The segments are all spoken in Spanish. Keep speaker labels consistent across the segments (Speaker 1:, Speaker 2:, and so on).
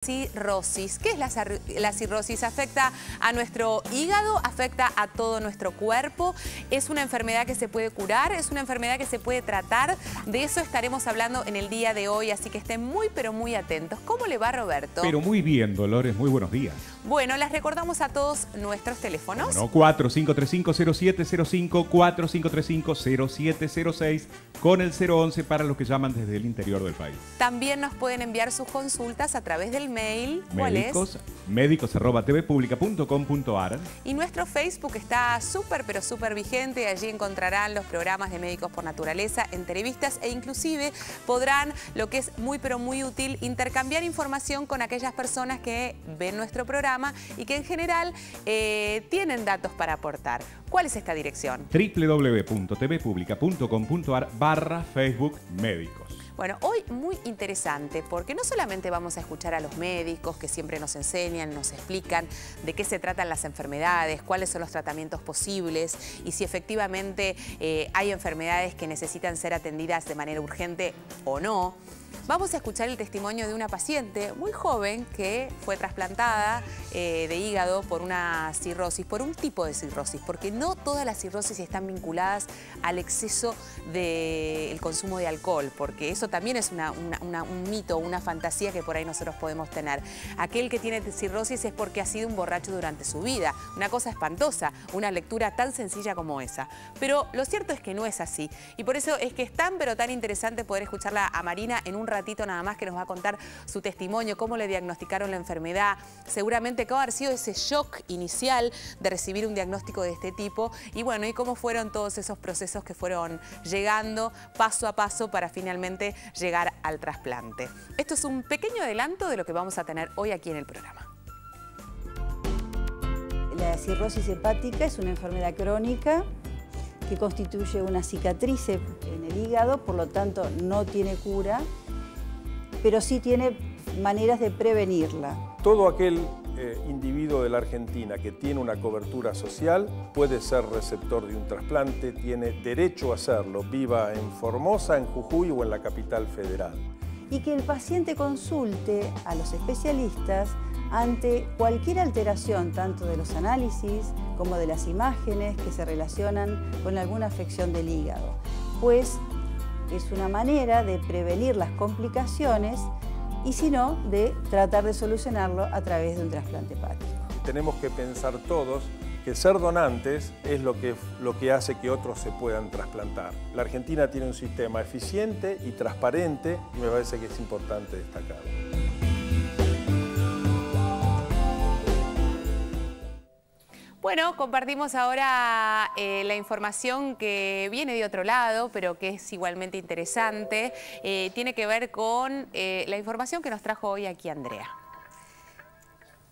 Speaker 1: Cirrosis. ¿Qué es la cirrosis? Afecta a nuestro hígado, afecta a todo nuestro cuerpo. Es una enfermedad que se puede curar, es una enfermedad que se puede tratar. De eso estaremos hablando en el día de hoy, así que estén muy pero muy atentos. ¿Cómo le va, Roberto?
Speaker 2: Pero muy bien, Dolores, muy buenos días.
Speaker 1: Bueno, les recordamos a todos nuestros teléfonos.
Speaker 2: Bueno, 4535-0705, 4535-0706, con el 011 para los que llaman desde el interior del país.
Speaker 1: También nos pueden enviar sus consultas a través del mail. ¿Cuál es?
Speaker 2: Médicos@tvpublica.com.ar.
Speaker 1: Y nuestro Facebook está súper pero súper vigente. Allí encontrarán los programas de Médicos por Naturaleza, entrevistas e inclusive podrán, lo que es muy pero muy útil, intercambiar información con aquellas personas que ven nuestro programa y que en general tienen datos para aportar. ¿Cuál es esta dirección?
Speaker 2: www.tvpublica.com.ar/Facebook Médicos.
Speaker 1: Bueno, hoy muy interesante porque no solamente vamos a escuchar a los médicos que siempre nos enseñan, nos explican de qué se tratan las enfermedades, cuáles son los tratamientos posibles y si efectivamente hay enfermedades que necesitan ser atendidas de manera urgente o no. Vamos a escuchar el testimonio de una paciente muy joven que fue trasplantada de hígado por una cirrosis, por un tipo de cirrosis, porque no todas las cirrosis están vinculadas al exceso del consumo de alcohol, porque eso también es un mito, una fantasía que por ahí nosotros podemos tener. Aquel que tiene cirrosis es porque ha sido un borracho durante su vida, una cosa espantosa, una lectura tan sencilla como esa. Pero lo cierto es que no es así y por eso es que es tan pero tan interesante poder escucharla a Marina en un ratito nada más, que nos va a contar su testimonio, cómo le diagnosticaron la enfermedad, seguramente cómo ha sido ese shock inicial de recibir un diagnóstico de este tipo y bueno, y cómo fueron todos esos procesos que fueron llegando paso a paso para finalmente llegar al trasplante. Esto es un pequeño adelanto de lo que vamos a tener hoy aquí en el programa.
Speaker 3: La cirrosis hepática es una enfermedad crónica que constituye una cicatriz en el hígado, por lo tanto no tiene cura, pero sí tiene maneras de prevenirla.
Speaker 4: Todo aquel individuo de la Argentina que tiene una cobertura social puede ser receptor de un trasplante, tiene derecho a hacerlo, viva en Formosa, en Jujuy o en la capital federal.
Speaker 3: Y que el paciente consulte a los especialistas ante cualquier alteración, tanto de los análisis como de las imágenes que se relacionan con alguna afección del hígado, pues es una manera de prevenir las complicaciones y si no, de tratar de solucionarlo a través de un trasplante hepático.
Speaker 4: Tenemos que pensar todos que ser donantes es lo que hace que otros se puedan trasplantar. La Argentina tiene un sistema eficiente y transparente y me parece que es importante destacarlo.
Speaker 1: Bueno, compartimos ahora la información que viene de otro lado, pero que es igualmente interesante. Tiene que ver con la información que nos trajo hoy aquí Andrea.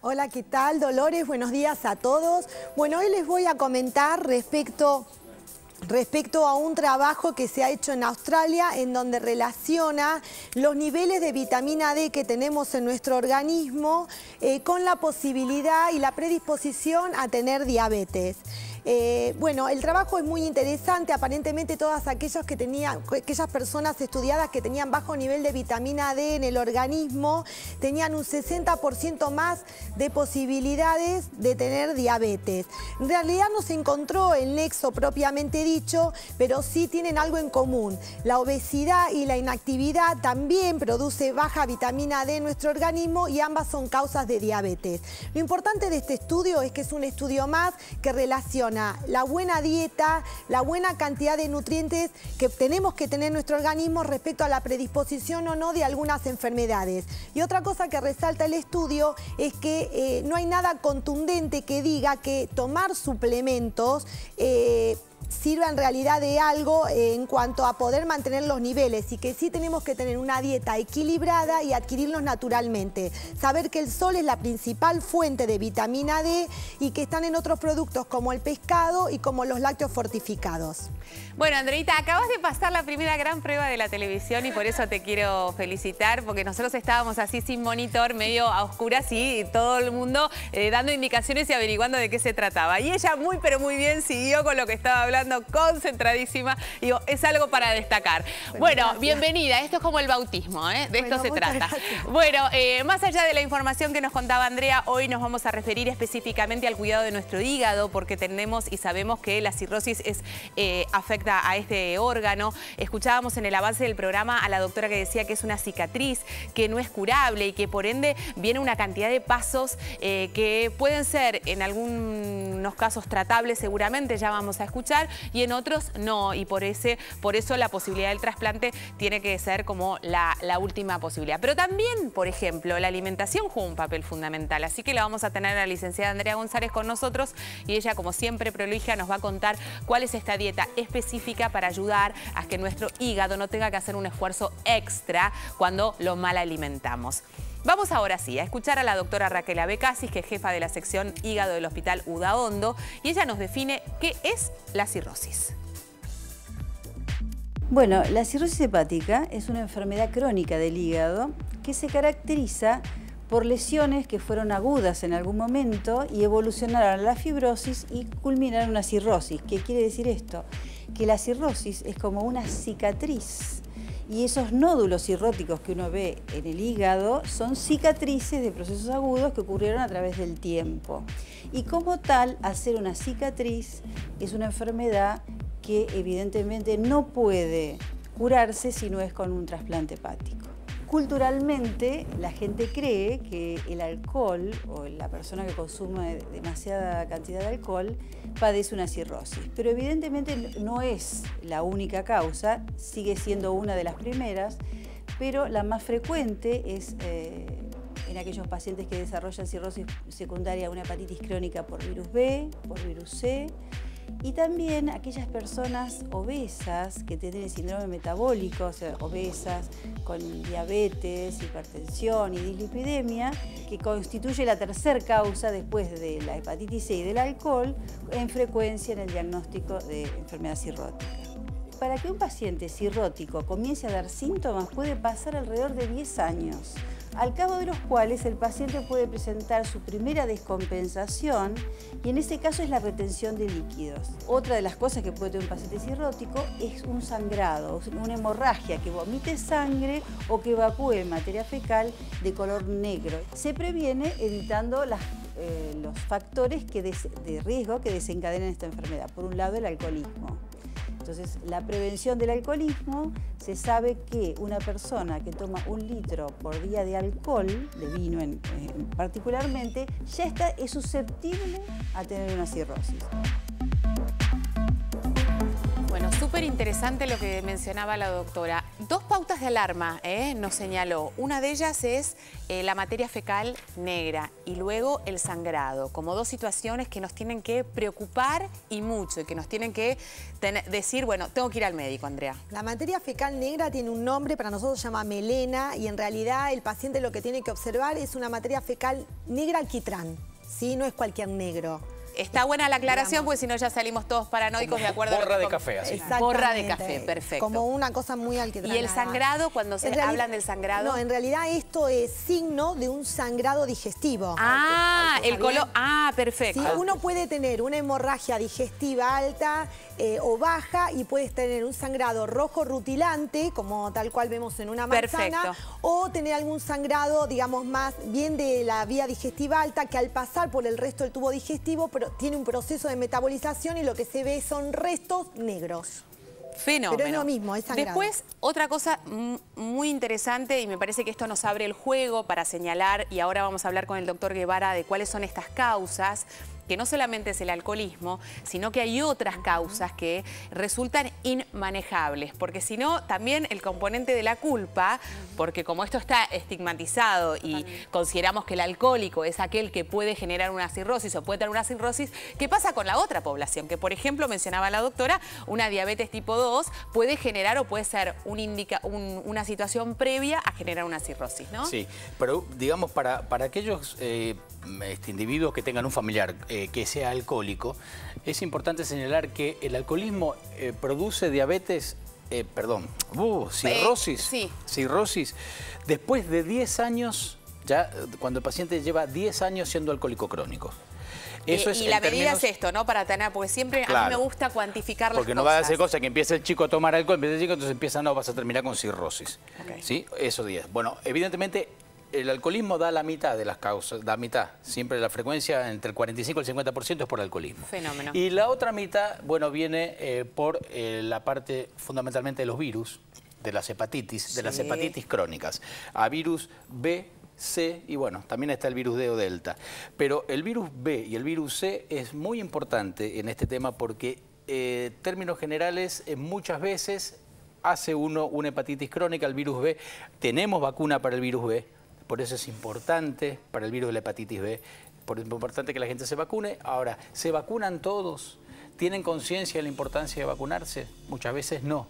Speaker 5: Hola, ¿qué tal, Dolores? Buenos días a todos. Bueno, hoy les voy a comentar respecto a un trabajo que se ha hecho en Australia en donde relaciona los niveles de vitamina D que tenemos en nuestro organismo con la posibilidad y la predisposición a tener diabetes. Bueno, el trabajo es muy interesante. Aparentemente todas aquellas personas estudiadas que tenían bajo nivel de vitamina D en el organismo tenían un 60% más de posibilidades de tener diabetes. En realidad no se encontró el nexo propiamente dicho, pero sí tienen algo en común. La obesidad y la inactividad también produce baja vitamina D en nuestro organismo y ambas son causas de diabetes. Lo importante de este estudio es que es un estudio más que relaciona la buena dieta, la buena cantidad de nutrientes que tenemos que tener en nuestro organismo respecto a la predisposición o no de algunas enfermedades. Y otra cosa que resalta el estudio es que no hay nada contundente que diga que tomar suplementos sirva en realidad de algo en cuanto a poder mantener los niveles y que sí tenemos que tener una dieta equilibrada y adquirirlos naturalmente. Saber que el sol es la principal fuente de vitamina D y que están en otros productos como el pescado y como los lácteos fortificados.
Speaker 1: Bueno, Andreita, acabas de pasar la primera gran prueba de la televisión y por eso te quiero felicitar, porque nosotros estábamos así sin monitor, medio a oscuras y todo el mundo dando indicaciones y averiguando de qué se trataba. Y ella muy pero muy bien siguió con lo que estaba hablando hablando concentradísima. Digo, es algo para destacar. Bueno,
Speaker 5: gracias.
Speaker 1: Bienvenida. Esto es como el bautismo, ¿eh? De esto se
Speaker 5: muchas
Speaker 1: trata.
Speaker 5: gracias.
Speaker 1: Bueno, más allá de la información que nos contaba Andrea, hoy nos vamos a referir específicamente al cuidado de nuestro hígado, porque tenemos y sabemos que la cirrosis afecta a este órgano. Escuchábamos en el avance del programa a la doctora que decía que es una cicatriz, que no es curable y que por ende viene una cantidad de pasos que pueden ser en algunos casos tratables seguramente, ya vamos a escuchar, y en otros no, y por eso la posibilidad del trasplante tiene que ser como la última posibilidad. Pero también, por ejemplo, la alimentación juega un papel fundamental, así que la vamos a tener a la licenciada Andrea González con nosotros y ella, como siempre prolija, nos va a contar cuál es esta dieta específica para ayudar a que nuestro hígado no tenga que hacer un esfuerzo extra cuando lo mal alimentamos. Vamos ahora sí a escuchar a la doctora Raquel Abecasis, que es jefa de la sección hígado del Hospital Udaondo, y ella nos define qué es la cirrosis.
Speaker 3: Bueno, la cirrosis hepática es una enfermedad crónica del hígado que se caracteriza por lesiones que fueron agudas en algún momento y evolucionaron a la fibrosis y culminaron en una cirrosis. ¿Qué quiere decir esto? Que la cirrosis es como una cicatriz y esos nódulos cirróticos que uno ve en el hígado son cicatrices de procesos agudos que ocurrieron a través del tiempo. Y como tal, al ser una cicatriz, es una enfermedad que evidentemente no puede curarse si no es con un trasplante hepático. Culturalmente, la gente cree que el alcohol o la persona que consume demasiada cantidad de alcohol padece una cirrosis, pero evidentemente no es la única causa, sigue siendo una de las primeras, pero la más frecuente es en aquellos pacientes que desarrollan cirrosis secundaria a una hepatitis crónica por virus B, por virus C, y también aquellas personas obesas que tienen síndrome metabólico, o sea, obesas con diabetes, hipertensión y dislipidemia, que constituye la tercera causa después de la hepatitis C y del alcohol en frecuencia en el diagnóstico de enfermedad cirrótica. Para que un paciente cirrótico comience a dar síntomas puede pasar alrededor de 10 años, al cabo de los cuales el paciente puede presentar su primera descompensación y en ese caso es la retención de líquidos. Otra de las cosas que puede tener un paciente cirrótico es un sangrado, una hemorragia, que vomite sangre o que evacúe materia fecal de color negro. Se previene evitando los factores de riesgo que desencadenan esta enfermedad. Por un lado, el alcoholismo. Entonces, la prevención del alcoholismo, se sabe que una persona que toma 1 litro por día de alcohol, de vino particularmente, ya es susceptible a tener una cirrosis.
Speaker 1: Bueno, súper interesante lo que mencionaba la doctora. 2 pautas de alarma nos señaló. Una de ellas es la materia fecal negra y luego el sangrado, como 2 situaciones que nos tienen que preocupar y mucho y que nos tienen que decir, bueno, tengo que ir al médico, Andrea.
Speaker 5: La materia fecal negra tiene un nombre, para nosotros se llama melena, y en realidad el paciente lo que tiene que observar es una materia fecal negra alquitrán, ¿sí? No es cualquier negro.
Speaker 1: Está buena la aclaración, porque si no ya salimos todos paranoicos,
Speaker 6: como
Speaker 1: de acuerdo a
Speaker 6: borra de café, así.
Speaker 1: Borra de café, perfecto.
Speaker 5: Como una cosa muy alquitranada.
Speaker 1: ¿Y el sangrado, cuando se hablan del sangrado?
Speaker 5: No, en realidad esto es signo de un sangrado digestivo.
Speaker 1: Ah, el color. Ah, perfecto.
Speaker 5: Sí, uno puede tener una hemorragia digestiva alta o baja y puedes tener un sangrado rojo rutilante, como tal cual vemos en una manzana,
Speaker 1: perfecto,
Speaker 5: o tener algún sangrado, digamos, más bien de la vía digestiva alta, que al pasar por el resto del tubo digestivo, pero tiene un proceso de metabolización y lo que se ve son restos negros.
Speaker 1: Fenómeno.
Speaker 5: Pero es lo mismo, es sangrado.
Speaker 1: Después, otra cosa muy interesante, y me parece que esto nos abre el juego para señalar, y ahora vamos a hablar con el doctor Guevara de cuáles son estas causas, que no solamente es el alcoholismo, sino que hay otras causas que resultan inmanejables, porque si no, también el componente de la culpa, porque como esto está estigmatizado y consideramos que el alcohólico es aquel que puede generar una cirrosis o puede tener una cirrosis, ¿qué pasa con la otra población? Que, por ejemplo, mencionaba la doctora, una diabetes tipo 2 puede generar o puede ser una situación previa a generar una cirrosis, ¿no?
Speaker 6: Sí, pero digamos, para aquellos individuos que tengan un familiar que sea alcohólico, es importante señalar que el alcoholismo produce diabetes, cirrosis,
Speaker 1: sí,
Speaker 6: cirrosis después de 10 años ya cuando el paciente lleva 10 años siendo alcohólico crónico. Eso es
Speaker 1: y la medida es esto, ¿no? Para tener, porque siempre a mí me gusta cuantificar las cosas.
Speaker 6: Porque no va a hacer cosas que empiece el chico a tomar alcohol, entonces empieza, no, vas a terminar con cirrosis.
Speaker 1: Okay.
Speaker 6: ¿Sí? Esos días. Bueno, evidentemente el alcoholismo da la mitad de las causas, da mitad. Siempre la frecuencia entre el 45 y el 50% es por alcoholismo.
Speaker 1: Fenómeno.
Speaker 6: Y la otra mitad, bueno, viene por la parte fundamentalmente de los virus, de las hepatitis, de las hepatitis crónicas. A virus B, C y bueno, también está el virus D o Delta. Pero el virus B y el virus C es muy importante en este tema porque en términos generales muchas veces hace uno una hepatitis crónica, el virus B. Tenemos vacuna para el virus B, por eso es importante para el virus de la hepatitis B, por eso es importante que la gente se vacune. Ahora, ¿se vacunan todos? ¿Tienen conciencia de la importancia de vacunarse? Muchas veces no.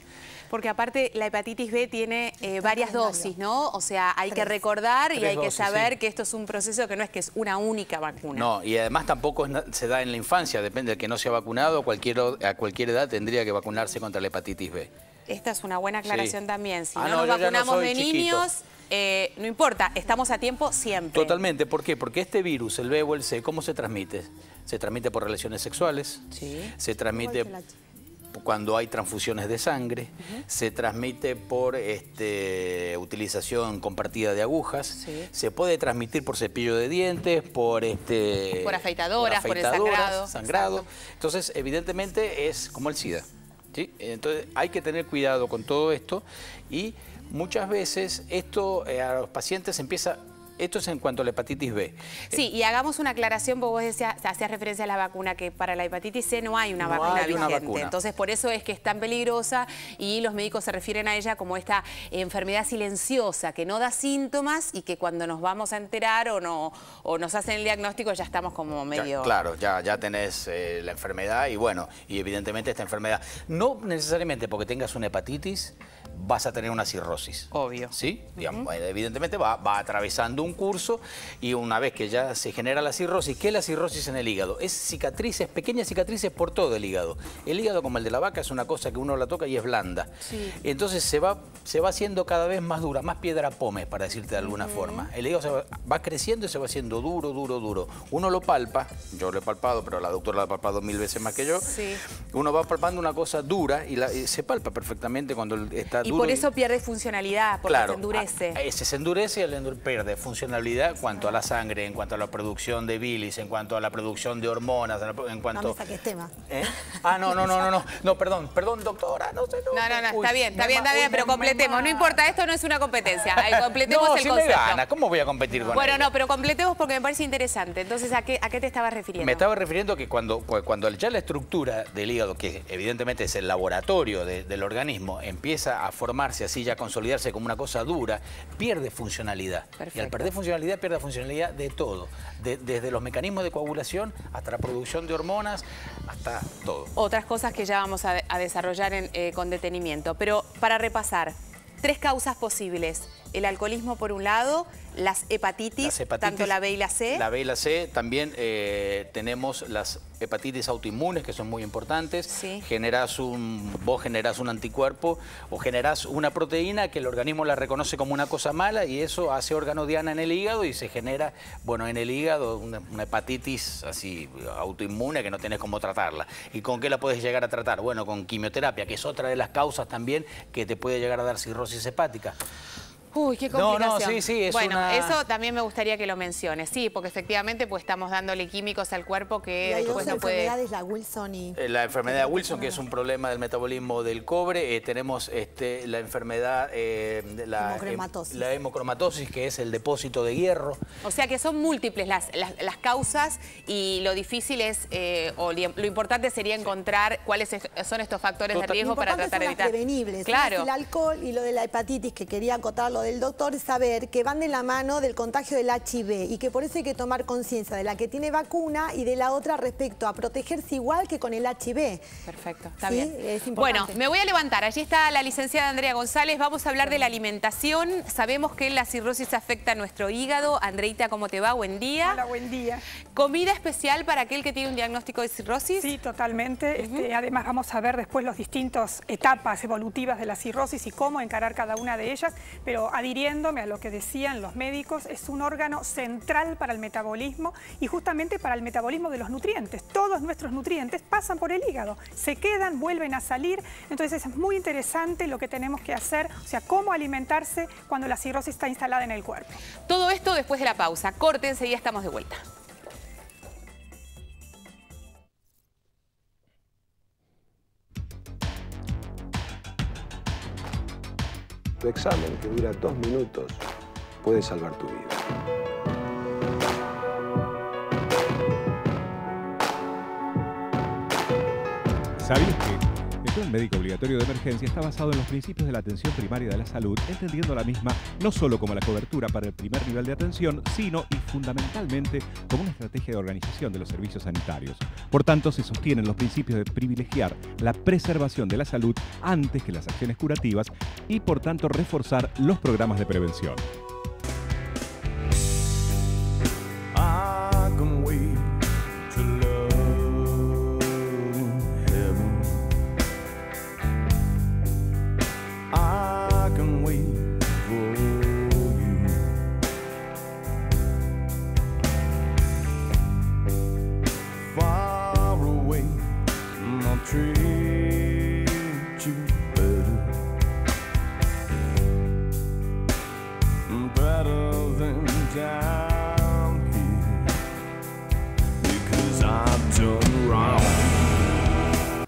Speaker 1: Porque aparte la hepatitis B tiene varias dosis, ¿no? O sea, hay que recordar y hay que saber que esto es un proceso que no es que es una única vacuna.
Speaker 6: No, y además tampoco se da en la infancia, depende del que no se ha vacunado, a cualquier edad tendría que vacunarse contra la hepatitis B.
Speaker 1: Esta es una buena aclaración también. Si no
Speaker 6: no,
Speaker 1: nos vacunamos de
Speaker 6: chiquito.
Speaker 1: Niños, no importa, estamos a tiempo siempre.
Speaker 6: Totalmente, ¿por qué? Porque este virus, el B o el C, ¿cómo se transmite? Se transmite por relaciones sexuales, se transmite cuando hay transfusiones de sangre, se transmite por utilización compartida de agujas, se puede transmitir por cepillo de dientes, por
Speaker 1: afeitadoras, por el sangrado.
Speaker 6: Entonces, evidentemente es como el SIDA. ¿Sí? Entonces hay que tener cuidado con todo esto y muchas veces esto a los pacientes empieza... Esto es en cuanto a la hepatitis B.
Speaker 1: Sí, y hagamos una aclaración, porque vos hacías referencia a la vacuna, que para la hepatitis C no hay una vacuna vigente. Entonces, por eso es que es tan peligrosa y los médicos se refieren a ella como esta enfermedad silenciosa, que no da síntomas y que cuando nos vamos a enterar o nos hacen el diagnóstico ya estamos como medio...
Speaker 6: Claro, ya tenés la enfermedad y bueno, y evidentemente esta enfermedad, no necesariamente porque tengas una hepatitis, vas a tener una cirrosis.
Speaker 1: Obvio.
Speaker 6: ¿Sí? Digamos, evidentemente va atravesando un curso y una vez que ya se genera la cirrosis, ¿qué es la cirrosis en el hígado? Es cicatrices, pequeñas cicatrices por todo el hígado. El hígado, como el de la vaca, es una cosa que uno la toca y es blanda. Sí. Entonces se va haciendo cada vez más dura, más piedra pómez, para decirte de alguna forma. El hígado va creciendo y se va haciendo duro, duro, duro. Uno lo palpa, yo lo he palpado, pero la doctora lo ha palpado 1000 veces más que yo. Sí. Uno va palpando una cosa dura y se palpa perfectamente cuando está duro.
Speaker 1: Y por eso pierde funcionalidad, porque se endurece.
Speaker 6: Se endurece y pierde funcionalidad en cuanto a la sangre, en cuanto a la producción de bilis, en cuanto a la producción de hormonas, en cuanto...
Speaker 5: No me saques tema.
Speaker 6: No, perdón, doctora, no sé.
Speaker 1: No, está bien, pero completemos. No importa, esto no es una competencia. Completemos el
Speaker 6: si
Speaker 1: concepto.
Speaker 6: Me gana, ¿cómo voy a competir con ella?
Speaker 1: No, pero completemos porque me parece interesante. Entonces, ¿a qué te estabas refiriendo?
Speaker 6: Me estaba refiriendo que cuando ya la estructura del hígado, que evidentemente es el laboratorio del organismo, empieza a formarse así, ya a consolidarse como una cosa dura, pierde funcionalidad.
Speaker 1: Perfecto.
Speaker 6: Y al perder funcionalidad, pierde funcionalidad de todo. Desde los mecanismos de coagulación hasta la producción de hormonas, hasta todo.
Speaker 1: Otras cosas que ya vamos a desarrollar con detenimiento. Pero para repasar, 3 causas posibles. El alcoholismo por un lado, las hepatitis, tanto la B y la C.
Speaker 6: La B y la C, también tenemos las hepatitis autoinmunes, que son muy importantes. Sí. Vos generás un anticuerpo o generás una proteína que el organismo la reconoce como una cosa mala y eso hace órgano diana en el hígado y se genera, en el hígado una hepatitis así autoinmune que no tenés cómo tratarla. ¿Y con qué la puedes llegar a tratar? Bueno, con quimioterapia, que es otra de las causas también que te puede llegar a dar cirrosis hepática.
Speaker 1: Uy, qué complicación.
Speaker 6: Sí, es
Speaker 1: eso también me gustaría que lo menciones. Sí, porque efectivamente pues estamos dándole químicos al cuerpo que después no puede...
Speaker 5: La enfermedad es la Wilson y...
Speaker 6: La enfermedad de Wilson, que es un problema del metabolismo del cobre. Tenemos la enfermedad de la hemocromatosis, que es el depósito de hierro.
Speaker 1: O sea que son múltiples las causas y lo difícil es, lo importante sería encontrar cuáles son estos factores de riesgo para tratar de evitar.
Speaker 5: Prevenibles.
Speaker 1: Claro.
Speaker 5: El alcohol y lo de la hepatitis, que quería acotarlo del doctor, es saber que van de la mano del contagio del HIV y que por eso hay que tomar conciencia de la que tiene vacuna y de la otra respecto a protegerse igual que con el HIV.
Speaker 1: Perfecto, está bien.
Speaker 5: Es importante.
Speaker 1: Bueno, me voy a levantar. Allí está la licenciada Andrea González. Vamos a hablar de la alimentación. Sabemos que la cirrosis afecta a nuestro hígado. Andreita, ¿cómo te va? Buen día.
Speaker 7: Hola, buen día.
Speaker 1: ¿Comida especial para aquel que tiene un diagnóstico de cirrosis?
Speaker 7: Sí, totalmente. Además vamos a ver después las distintas etapas evolutivas de la cirrosis y cómo encarar cada una de ellas, pero pero adhiriéndome a lo que decían los médicos, es un órgano central para el metabolismo y justamente para el metabolismo de los nutrientes. Todos nuestros nutrientes pasan por el hígado, se quedan, vuelven a salir. Entonces es muy interesante lo que tenemos que hacer, o sea, cómo alimentarse cuando la cirrosis está instalada en el cuerpo.
Speaker 1: Todo esto después de la pausa. Corte, enseguida estamos de vuelta.
Speaker 8: Tu examen, que dura 2 minutos, puede salvar tu vida.
Speaker 2: ¿Sabías que el plan médico obligatorio de emergencia está basado en los principios de la atención primaria de la salud, entendiendo la misma no solo como la cobertura para el primer nivel de atención, sino y fundamentalmente como una estrategia de organización de los servicios sanitarios? Por tanto, se sostienen los principios de privilegiar la preservación de la salud antes que las acciones curativas y, por tanto, reforzar los programas de prevención.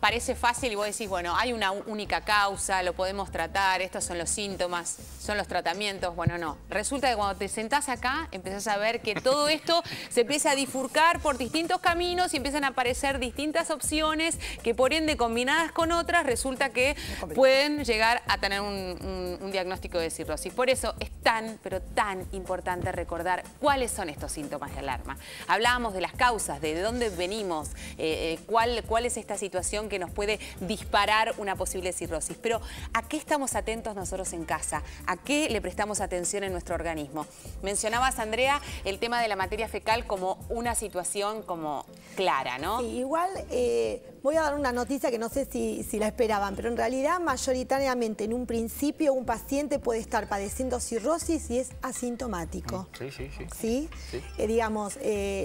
Speaker 1: Parece fácil y vos decís, bueno, hay una única causa, lo podemos tratar, estos son los síntomas, son los tratamientos. Bueno, no. Resulta que cuando te sentás acá, empezás a ver que todo esto se empieza a bifurcar por distintos caminos y empiezan a aparecer distintas opciones que, por ende, combinadas con otras, resulta que pueden llegar a tener un diagnóstico de cirrosis. Por eso es tan, pero tan importante recordar cuáles son estos síntomas de alarma. Hablábamos de las causas, de dónde venimos, cuál es esta situación que nos puede disparar una posible cirrosis. Pero ¿a qué estamos atentos nosotros en casa? ¿A qué le prestamos atención en nuestro organismo? Mencionabas, Andrea, el tema de la materia fecal como una situación como clara, ¿no?
Speaker 5: Sí, igual voy a dar una noticia que no sé si la esperaban, pero en realidad mayoritariamente en un principio un paciente puede estar padeciendo cirrosis y es asintomático. ¿Sí? Digamos,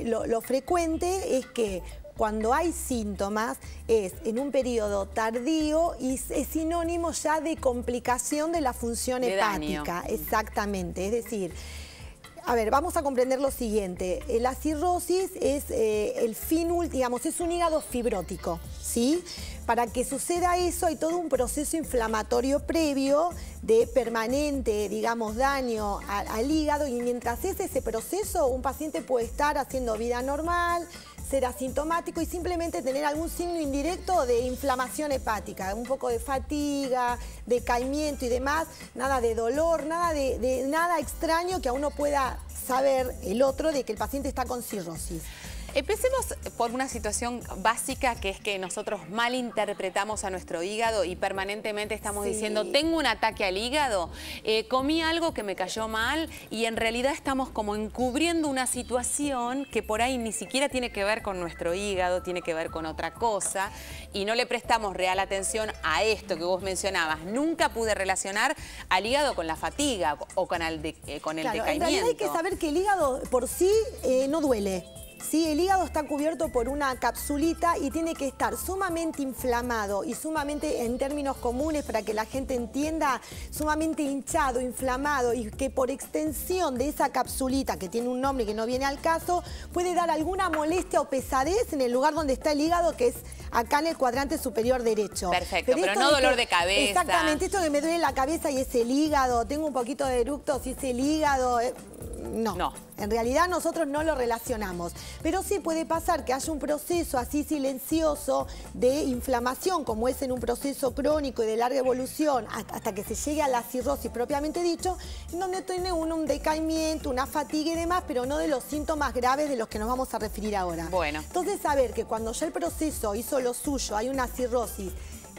Speaker 5: lo frecuente es que cuando hay síntomas es en un periodo tardío y es sinónimo ya de complicación de la función hepática. Exactamente, es decir, a ver, vamos a comprender lo siguiente. La cirrosis es el fin, digamos, es un hígado fibrótico, ¿sí? Para que suceda eso hay todo un proceso inflamatorio previo de permanente, digamos, daño al hígado, y mientras es ese proceso un paciente puede estar haciendo vida normal, ser asintomático y simplemente tener algún signo indirecto de inflamación hepática, un poco de fatiga, decaimiento y demás, nada de dolor, nada de nada extraño que a uno pueda saber el otro de que el paciente está con cirrosis.
Speaker 1: Empecemos por una situación básica, que es que nosotros malinterpretamos a nuestro hígado y permanentemente estamos diciendo, tengo un ataque al hígado, comí algo que me cayó mal, y en realidad estamos como encubriendo una situación que por ahí ni siquiera tiene que ver con nuestro hígado, tiene que ver con otra cosa, y no le prestamos real atención a esto que vos mencionabas. Nunca pude relacionar al hígado con la fatiga o con el decaimiento.
Speaker 5: En realidad hay que saber que el hígado por sí no duele. Sí, el hígado está cubierto por una capsulita y tiene que estar sumamente inflamado y sumamente, en términos comunes para que la gente entienda, sumamente hinchado, inflamado, y que por extensión de esa capsulita, que tiene un nombre que no viene al caso, puede dar alguna molestia o pesadez en el lugar donde está el hígado, que es acá en el cuadrante superior derecho.
Speaker 1: Perfecto, pero no dolor de cabeza.
Speaker 5: Exactamente, esto que me duele la cabeza y es el hígado, tengo un poquito de eructos y es el hígado. No, en realidad nosotros no lo relacionamos, pero sí puede pasar que haya un proceso así silencioso de inflamación, como es en un proceso crónico y de larga evolución, hasta que se llegue a la cirrosis propiamente dicho, en donde tiene un decaimiento, una fatiga y demás, pero no de los síntomas graves de los que nos vamos a referir ahora.
Speaker 1: Bueno.
Speaker 5: Entonces, saber que cuando ya el proceso hizo lo suyo, hay una cirrosis,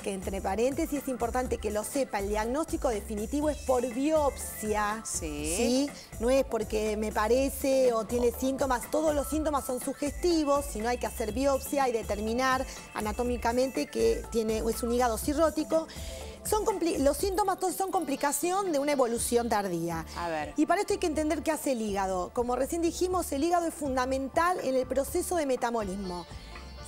Speaker 5: que entre paréntesis es importante que lo sepa, el diagnóstico definitivo es por biopsia. ¿Sí? No es porque me parece o tiene síntomas, todos los síntomas son sugestivos, sino hay que hacer biopsia y determinar anatómicamente que es un hígado cirrótico. Los síntomas todos son complicación de una evolución tardía.
Speaker 1: A ver.
Speaker 5: Y para esto hay que entender qué hace el hígado. Como recién dijimos, el hígado es fundamental en el proceso de metabolismo.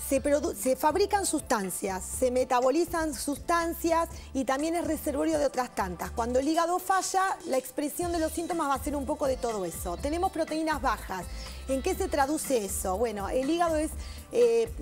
Speaker 5: Se fabrican sustancias, se metabolizan sustancias y también es reservorio de otras tantas. Cuando el hígado falla, la expresión de los síntomas va a ser un poco de todo eso. Tenemos proteínas bajas. ¿En qué se traduce eso? Bueno, el hígado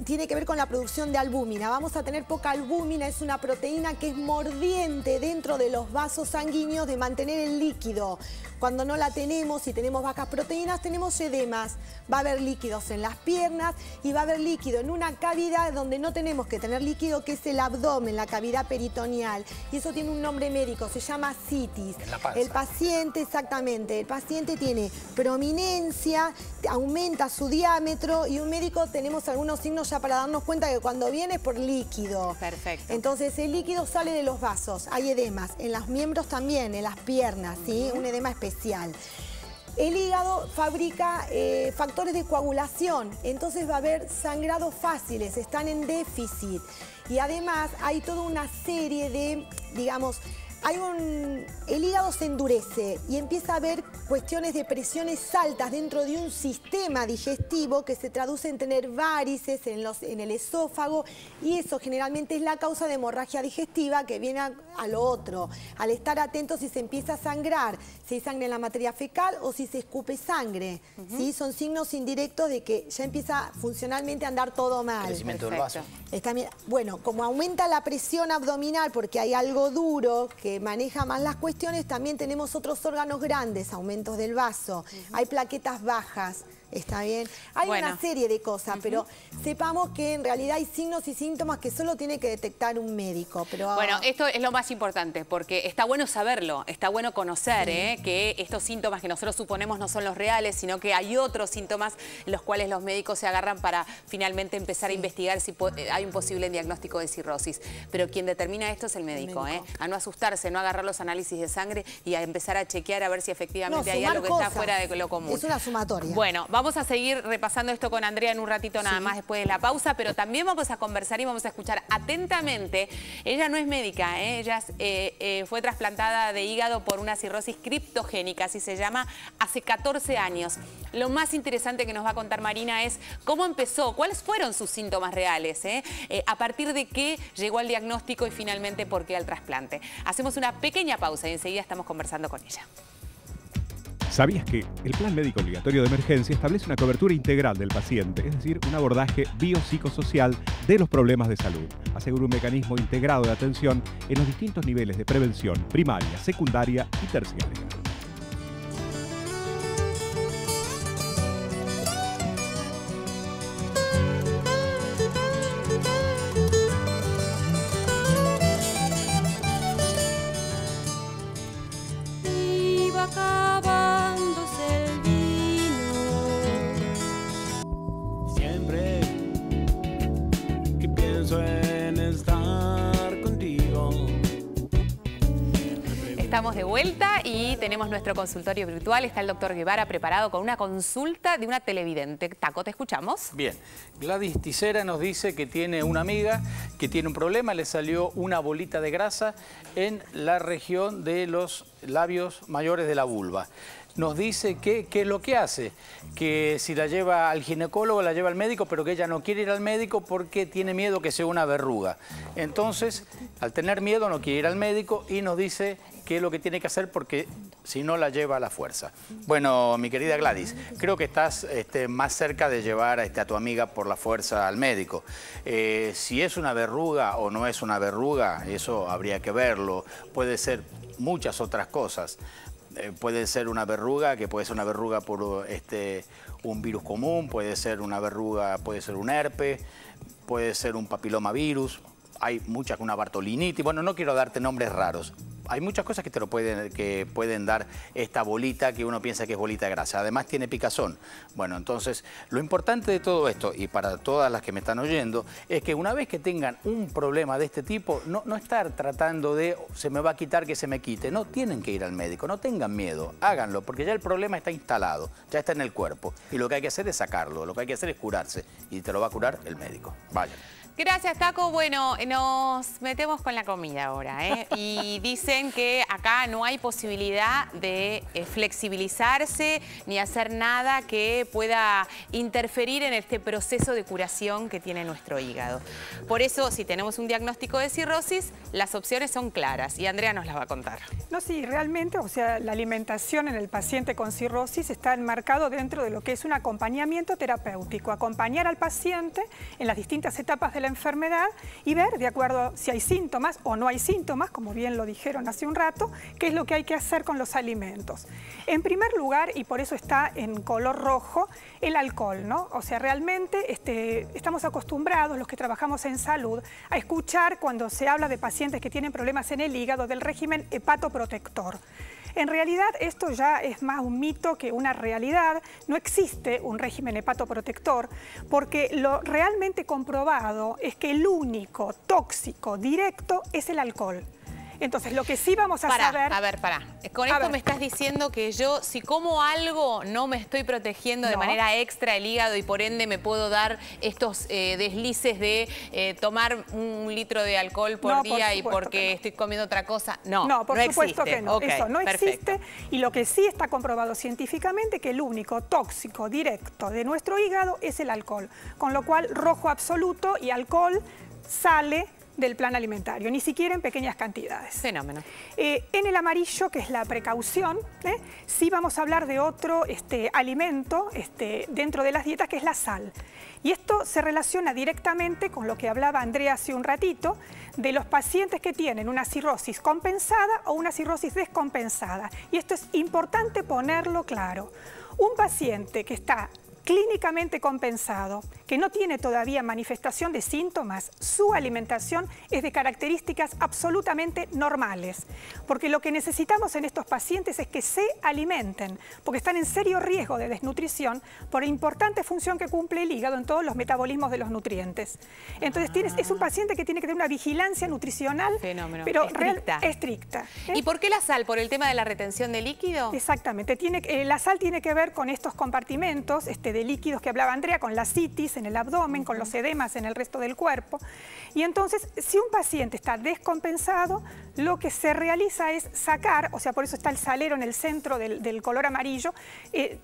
Speaker 5: tiene que ver con la producción de albúmina. Vamos a tener poca albúmina, es una proteína que es mordiente dentro de los vasos sanguíneos de mantener el líquido. Cuando no la tenemos y tenemos bajas proteínas, tenemos edemas. Va a haber líquidos en las piernas y va a haber líquido en una cavidad donde no tenemos que tener líquido, que es el abdomen, la cavidad peritoneal. Y eso tiene un nombre médico, se llama citis.
Speaker 6: En la panza.
Speaker 5: El paciente, exactamente, el paciente tiene prominencia, aumenta su diámetro y un médico tenemos algunos signos ya para darnos cuenta que cuando viene es por líquido.
Speaker 1: Perfecto.
Speaker 5: Entonces el líquido sale de los vasos, hay edemas, en los miembros también, en las piernas, ¿sí? Un edema especial. El hígado fabrica factores de coagulación, entonces va a haber sangrados fáciles, están en déficit. Y además hay toda una serie de, digamos, el hígado se endurece y empieza a haber cuestiones de presiones altas dentro de un sistema digestivo que se traduce en tener varices en el esófago y eso generalmente es la causa de hemorragia digestiva que viene a lo otro. Al estar atentos si se empieza a sangrar, si hay sangre en la materia fecal o si se escupe sangre. ¿Sí? Son signos indirectos de que ya empieza funcionalmente a andar todo mal.
Speaker 6: Crecimiento del vaso.
Speaker 5: Bueno, como aumenta la presión abdominal porque hay algo duro que maneja más las cuestiones, también tenemos otros órganos grandes, aumentos del vaso, hay plaquetas bajas, ¿está bien? Hay una serie de cosas, pero sepamos que en realidad hay signos y síntomas que solo tiene que detectar un médico. Pero...
Speaker 1: Bueno, esto es lo más importante, porque está bueno saberlo, está bueno conocer que estos síntomas que nosotros suponemos no son los reales, sino que hay otros síntomas en los cuales los médicos se agarran para finalmente empezar a investigar si hay un posible diagnóstico de cirrosis. Pero quien determina esto es el médico, a no asustarse, no agarrar los análisis de sangre y a empezar a chequear a ver si efectivamente hay algo que está fuera de lo común.
Speaker 5: Es una sumatoria.
Speaker 1: Bueno, vamos a seguir repasando esto con Andrea en un ratito nada más después de la pausa, pero también vamos a conversar y vamos a escuchar atentamente. Ella no es médica, ella fue trasplantada de hígado por una cirrosis criptogénica, así se llama, hace 14 años. Lo más interesante que nos va a contar Marina es cómo empezó, cuáles fueron sus síntomas reales, a partir de qué llegó al diagnóstico y finalmente por qué al trasplante. Hacemos una pequeña pausa y enseguida estamos conversando con ella.
Speaker 2: ¿Sabías que el Plan Médico Obligatorio de Emergencia establece una cobertura integral del paciente, es decir, un abordaje biopsicosocial de los problemas de salud? Asegura un mecanismo integrado de atención en los distintos niveles de prevención, primaria, secundaria y terciaria.
Speaker 1: Estamos de vuelta y tenemos nuestro consultorio virtual. Está el doctor Guevara preparado con una consulta de una televidente. Taco, ¿te escuchamos?
Speaker 6: Bien. Gladys Ticera nos dice que tiene una amiga que tiene un problema. Le salió una bolita de grasa en la región de los labios mayores de la vulva. Nos dice que qué es lo que hace, que si la lleva al ginecólogo, la lleva al médico, pero que ella no quiere ir al médico porque tiene miedo que sea una verruga. Entonces, al tener miedo no quiere ir al médico y nos dice qué es lo que tiene que hacer porque si no la lleva a la fuerza. Bueno, mi querida Gladys, creo que estás más cerca de llevar a tu amiga por la fuerza al médico. Si es una verruga o no es una verruga, eso habría que verlo. Puede ser muchas otras cosas. Puede ser una verruga, que puede ser una verruga por un virus común, puede ser una verruga, puede ser un herpes, puede ser un papilomavirus, hay muchas, una bartolinitis, bueno, no quiero darte nombres raros. Hay muchas cosas que pueden dar esta bolita que uno piensa que es bolita de grasa. Además tiene picazón. Bueno, entonces lo importante de todo esto, y para todas las que me están oyendo, es que una vez que tengan un problema de este tipo, no estar tratando de se me va a quitar que se me quite. No tienen que ir al médico, no tengan miedo, háganlo, porque ya el problema está instalado, ya está en el cuerpo. Y lo que hay que hacer es sacarlo, lo que hay que hacer es curarse. Y te lo va a curar el médico. Vayan.
Speaker 1: Gracias, Taco. Bueno, nos metemos con la comida ahora, ¿eh? Y dicen que acá no hay posibilidad de flexibilizarse ni hacer nada que pueda interferir en este proceso de curación que tiene nuestro hígado. Por eso, si tenemos un diagnóstico de cirrosis, las opciones son claras y Andrea nos las va a contar.
Speaker 7: No, sí, realmente, o sea, la alimentación en el paciente con cirrosis está enmarcado dentro de lo que es un acompañamiento terapéutico. Acompañar al paciente en las distintas etapas de la enfermedad y ver, de acuerdo a si hay síntomas o no hay síntomas, como bien lo dijeron hace un rato, qué es lo que hay que hacer con los alimentos. En primer lugar, y por eso está en color rojo, el alcohol, ¿no? O sea, realmente estamos acostumbrados, los que trabajamos en salud, a escuchar cuando se habla de pacientes que tienen problemas en el hígado del régimen hepatoprotector. En realidad esto ya es más un mito que una realidad. No existe un régimen hepatoprotector porque lo realmente comprobado es que el único tóxico directo es el alcohol. Entonces, lo que sí vamos a saber...
Speaker 1: A ver. Con esto me estás diciendo que yo, si como algo, no me estoy protegiendo de manera extra el hígado y por ende me puedo dar estos deslices de tomar 1 litro de alcohol por día y porque estoy comiendo otra cosa. No,
Speaker 7: por supuesto que no. Okay, eso no existe. Y lo que sí está comprobado científicamente que el único tóxico directo de nuestro hígado es el alcohol. Con lo cual, rojo absoluto y alcohol sale del plan alimentario, ni siquiera en pequeñas cantidades.
Speaker 1: Fenómeno.
Speaker 7: En el amarillo, que es la precaución, sí vamos a hablar de otro alimento dentro de las dietas, que es la sal. Y esto se relaciona directamente con lo que hablaba Andrea hace un ratito, de los pacientes que tienen una cirrosis compensada o una cirrosis descompensada. Y esto es importante ponerlo claro. Un paciente que está clínicamente compensado, que no tiene todavía manifestación de síntomas, su alimentación es de características absolutamente normales. Porque lo que necesitamos en estos pacientes es que se alimenten, porque están en serio riesgo de desnutrición por la importante función que cumple el hígado en todos los metabolismos de los nutrientes. Entonces es un paciente que tiene que tener una vigilancia nutricional, pero estricta.
Speaker 1: ¿Y por qué la sal? ¿Por el tema de la retención de líquido?
Speaker 7: Exactamente. La sal tiene que ver con estos compartimentos de líquidos que hablaba Andrea, con la citis en el abdomen, con los edemas en el resto del cuerpo. Y entonces, si un paciente está descompensado, lo que se realiza es sacar, o sea, por eso está el salero en el centro del color amarillo.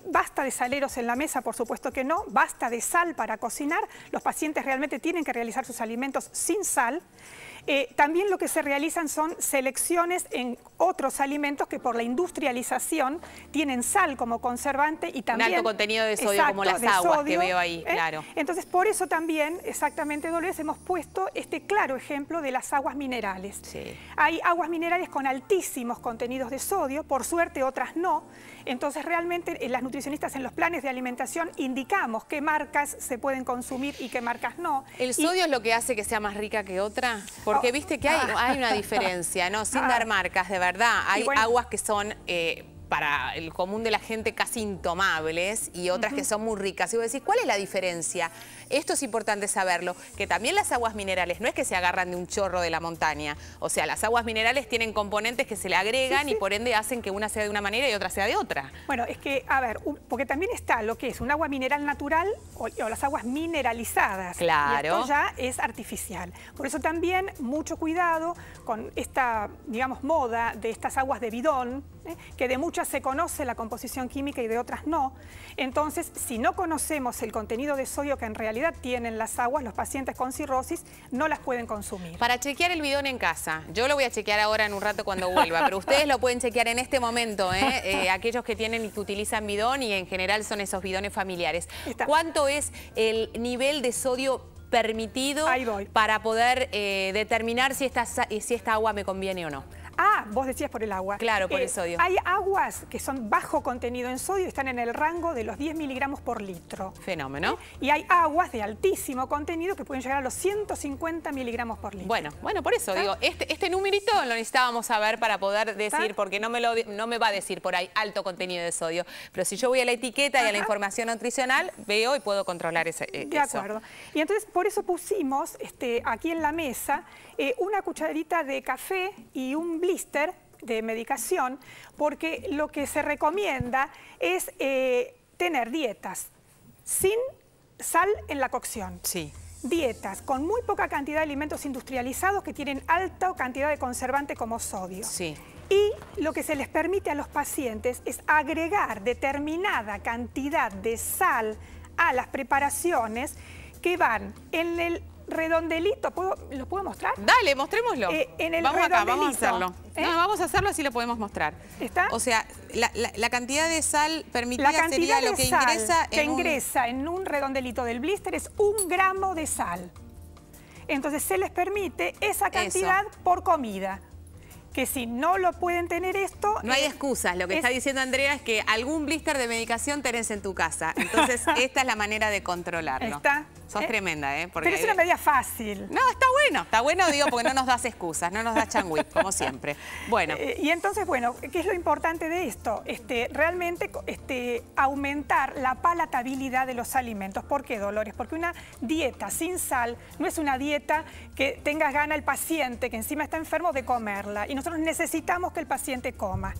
Speaker 7: Basta de saleros en la mesa, por supuesto que no, basta de sal para cocinar. Los pacientes realmente tienen que realizar sus alimentos sin sal. También lo que se realizan son selecciones en otros alimentos que por la industrialización tienen sal como conservante y también...
Speaker 1: Un alto contenido de sodio, como las aguas que veo ahí, claro.
Speaker 7: Entonces, por eso también, exactamente, Dolores, hemos puesto este claro ejemplo de las aguas minerales.
Speaker 1: Sí.
Speaker 7: Hay aguas minerales con altísimos contenidos de sodio, por suerte otras no. Entonces, realmente, las nutricionistas en los planes de alimentación indicamos qué marcas se pueden consumir y qué marcas no.
Speaker 1: ¿El sodio es lo que hace que sea más rica que otra? Porque viste que hay una diferencia, ¿no? Sin dar marcas, de verdad. Hay aguas que son para el común de la gente casi intomables y otras que son muy ricas. Y vos decís, ¿cuál es la diferencia? Esto es importante saberlo, que también las aguas minerales no es que se agarran de un chorro de la montaña. O sea, las aguas minerales tienen componentes que se le agregan y por ende hacen que una sea de una manera y otra sea de otra.
Speaker 7: Bueno, es que, a ver, porque también está lo que es un agua mineral natural o las aguas mineralizadas.
Speaker 1: Claro.
Speaker 7: Y esto ya es artificial. Por eso también mucho cuidado con esta, digamos, moda de estas aguas de bidón, que de muchas se conoce la composición química y de otras no. Entonces, si no conocemos el contenido de sodio que en realidad tienen las aguas, los pacientes con cirrosis no las pueden consumir.
Speaker 1: Para chequear el bidón en casa, yo lo voy a chequear ahora en un rato cuando vuelva, pero ustedes lo pueden chequear en este momento, aquellos que tienen y que utilizan bidón y en general son esos bidones familiares. ¿Cuánto es el nivel de sodio permitido para poder determinar si esta agua me conviene o no?
Speaker 7: Ah, vos decías por el agua.
Speaker 1: Claro, por el sodio.
Speaker 7: Hay aguas que son bajo contenido en sodio y están en el rango de los 10 miligramos por litro.
Speaker 1: Fenómeno.
Speaker 7: Y hay aguas de altísimo contenido que pueden llegar a los 150 miligramos por litro.
Speaker 1: Bueno, por eso digo, este numerito lo necesitábamos saber para poder decir, porque no me va a decir por ahí alto contenido de sodio. Pero si yo voy a la etiqueta y a la información nutricional, veo y puedo controlar eso.
Speaker 7: De acuerdo. Y entonces por eso pusimos aquí en la mesa una cucharadita de café y un blister de medicación, porque lo que se recomienda es tener dietas sin sal en la cocción.
Speaker 1: Sí.
Speaker 7: dietas con muy poca cantidad de alimentos industrializados que tienen alta cantidad de conservante como sodio.
Speaker 1: Sí.
Speaker 7: Y lo que se les permite a los pacientes es agregar determinada cantidad de sal a las preparaciones que van en el redondelito. ¿Lo puedo mostrar?
Speaker 1: Dale, mostrémoslo.
Speaker 7: En el
Speaker 1: vamos acá, vamos a
Speaker 7: redondelito.
Speaker 1: hacerlo. No, vamos a hacerlo, así lo podemos mostrar.
Speaker 7: ¿Está?
Speaker 1: O sea, la cantidad de sal permitida sería lo que
Speaker 7: ingresa en un redondelito del blister es 1 gramo de sal. Entonces se les permite esa cantidad por comida. Que si no lo pueden tener esto...
Speaker 1: No hay excusas. Lo que está diciendo Andrea es que algún blister de medicación tenés en tu casa. Entonces, esta es la manera de controlarlo.
Speaker 7: ¿Está?
Speaker 1: Sos tremenda, ¿eh?
Speaker 7: Porque pero es una medida fácil.
Speaker 1: No, está bueno, digo, porque no nos das excusas, no nos das changüí, como siempre. Bueno.
Speaker 7: Y entonces, bueno, ¿qué es lo importante de esto? Realmente aumentar la palatabilidad de los alimentos. ¿Por qué, Dolores? Porque una dieta sin sal no es una dieta que tenga gana el paciente, que encima está enfermo, de comerla. Y nosotros necesitamos que el paciente coma.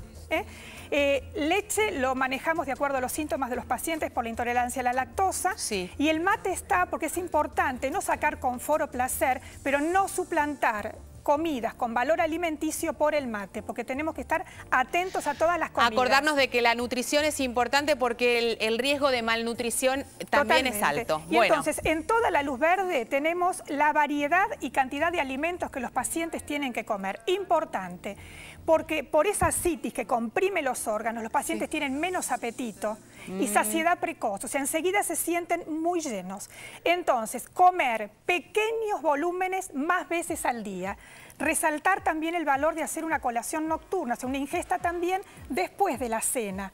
Speaker 7: Leche lo manejamos de acuerdo a los síntomas de los pacientes por la intolerancia a la lactosa.
Speaker 1: Sí.
Speaker 7: Y el mate está porque es importante no sacar confort o placer, pero no suplantar comidas con valor alimenticio por el mate, porque tenemos que estar atentos a todas las comidas.
Speaker 1: Acordarnos de que la nutrición es importante porque el riesgo de malnutrición también es alto.
Speaker 7: Y entonces, en toda la luz verde tenemos la variedad y cantidad de alimentos que los pacientes tienen que comer. Importante, porque por esa citis que comprime los órganos, los pacientes tienen menos apetito y saciedad precoz, o sea, enseguida se sienten muy llenos. Entonces, comer pequeños volúmenes más veces al día. Resaltar también el valor de hacer una colación nocturna, o sea, una ingesta también después de la cena.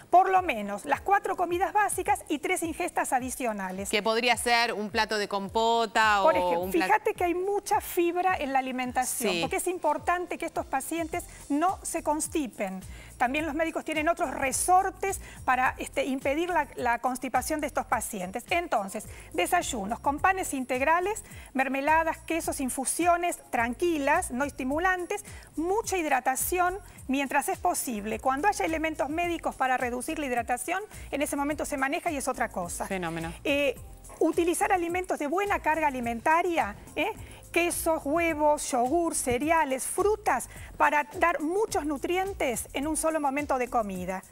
Speaker 7: Por lo menos las 4 comidas básicas y 3 ingestas adicionales.
Speaker 1: Que podría ser un plato de compota
Speaker 7: Por ejemplo,
Speaker 1: o un plato...
Speaker 7: fíjate que hay mucha fibra en la alimentación,
Speaker 1: Sí.
Speaker 7: porque es importante que estos pacientes no se constipen. También los médicos tienen otros resortes para impedir la constipación de estos pacientes. Entonces, desayunos con panes integrales, mermeladas, quesos, infusiones tranquilas, no estimulantes, mucha hidratación mientras es posible. Cuando haya elementos médicos para reducir la hidratación, en ese momento se maneja y es otra cosa.
Speaker 1: Fenómeno.
Speaker 7: Utilizar alimentos de buena carga alimentaria, quesos, huevos, yogur, cereales, frutas, para dar muchos nutrientes en un solo momento de comida.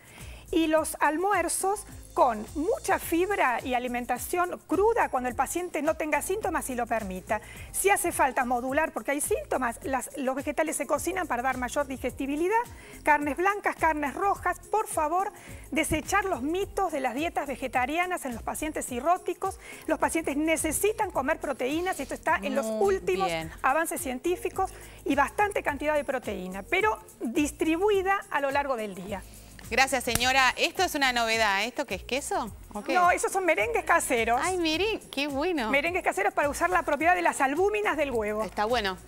Speaker 7: Y los almuerzos con mucha fibra y alimentación cruda cuando el paciente no tenga síntomas y lo permita. Si hace falta modular porque hay síntomas, los vegetales se cocinan para dar mayor digestibilidad. Carnes blancas, carnes rojas, por favor, desechar los mitos de las dietas vegetarianas en los pacientes cirróticos. Los pacientes necesitan comer proteínas, esto está en los últimos avances científicos, y bastante cantidad de proteína, pero distribuida a lo largo del día.
Speaker 1: Gracias, señora. Esto es una novedad. ¿Esto qué es queso?
Speaker 7: No, esos son merengues caseros.
Speaker 1: Ay, miren, qué bueno.
Speaker 7: Merengues caseros para usar la propiedad de las albúminas del huevo.
Speaker 1: Está bueno.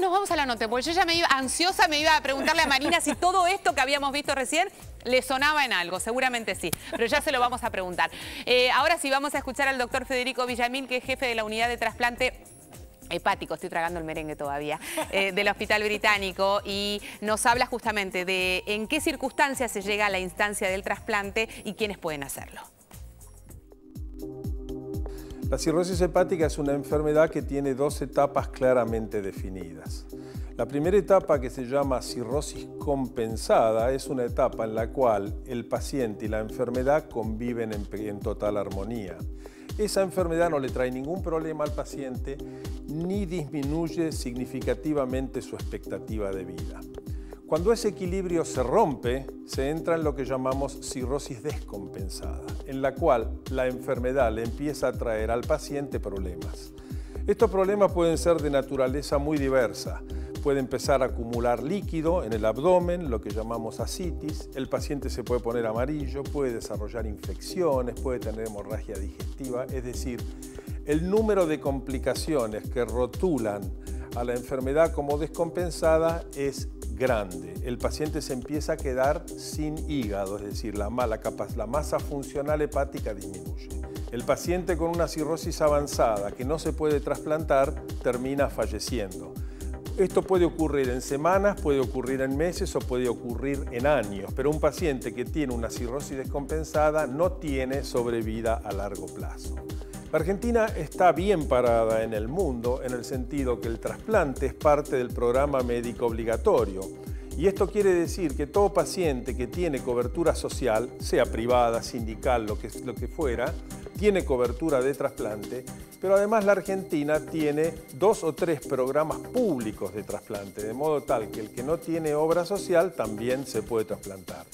Speaker 1: Nos vamos a la nota, porque yo ya me iba ansiosa, me iba a preguntarle a Marina si todo esto que habíamos visto recién le sonaba en algo. Seguramente sí, pero ya se lo vamos a preguntar. Ahora sí vamos a escuchar al doctor Federico Villamil, que es jefe de la unidad de trasplante hepático, estoy tragando el merengue todavía, del Hospital Británico, y nos habla justamente de en qué circunstancias se llega a la instancia del trasplante y quiénes pueden hacerlo.
Speaker 4: La cirrosis hepática es una enfermedad que tiene 2 etapas claramente definidas. La primera etapa, que se llama cirrosis compensada, es una etapa en la cual el paciente y la enfermedad conviven en total armonía. Esa enfermedad no le trae ningún problema al paciente ni disminuye significativamente su expectativa de vida. Cuando ese equilibrio se rompe, se entra en lo que llamamos cirrosis descompensada, en la cual la enfermedad le empieza a traer al paciente problemas. Estos problemas pueden ser de naturaleza muy diversa. Puede empezar a acumular líquido en el abdomen, lo que llamamos ascitis. El paciente se puede poner amarillo, puede desarrollar infecciones, puede tener hemorragia digestiva. Es decir, el número de complicaciones que rotulan a la enfermedad como descompensada es grande. El paciente se empieza a quedar sin hígado, es decir, la masa funcional hepática disminuye. El paciente con una cirrosis avanzada que no se puede trasplantar termina falleciendo. Esto puede ocurrir en semanas, puede ocurrir en meses o puede ocurrir en años, pero un paciente que tiene una cirrosis descompensada no tiene sobrevida a largo plazo. La Argentina está bien parada en el mundo en el sentido que el trasplante es parte del programa médico obligatorio. Y esto quiere decir que todo paciente que tiene cobertura social, sea privada, sindical, lo que fuera, tiene cobertura de trasplante, pero además la Argentina tiene 2 o 3 programas públicos de trasplante, de modo tal que el que no tiene obra social también se puede trasplantar.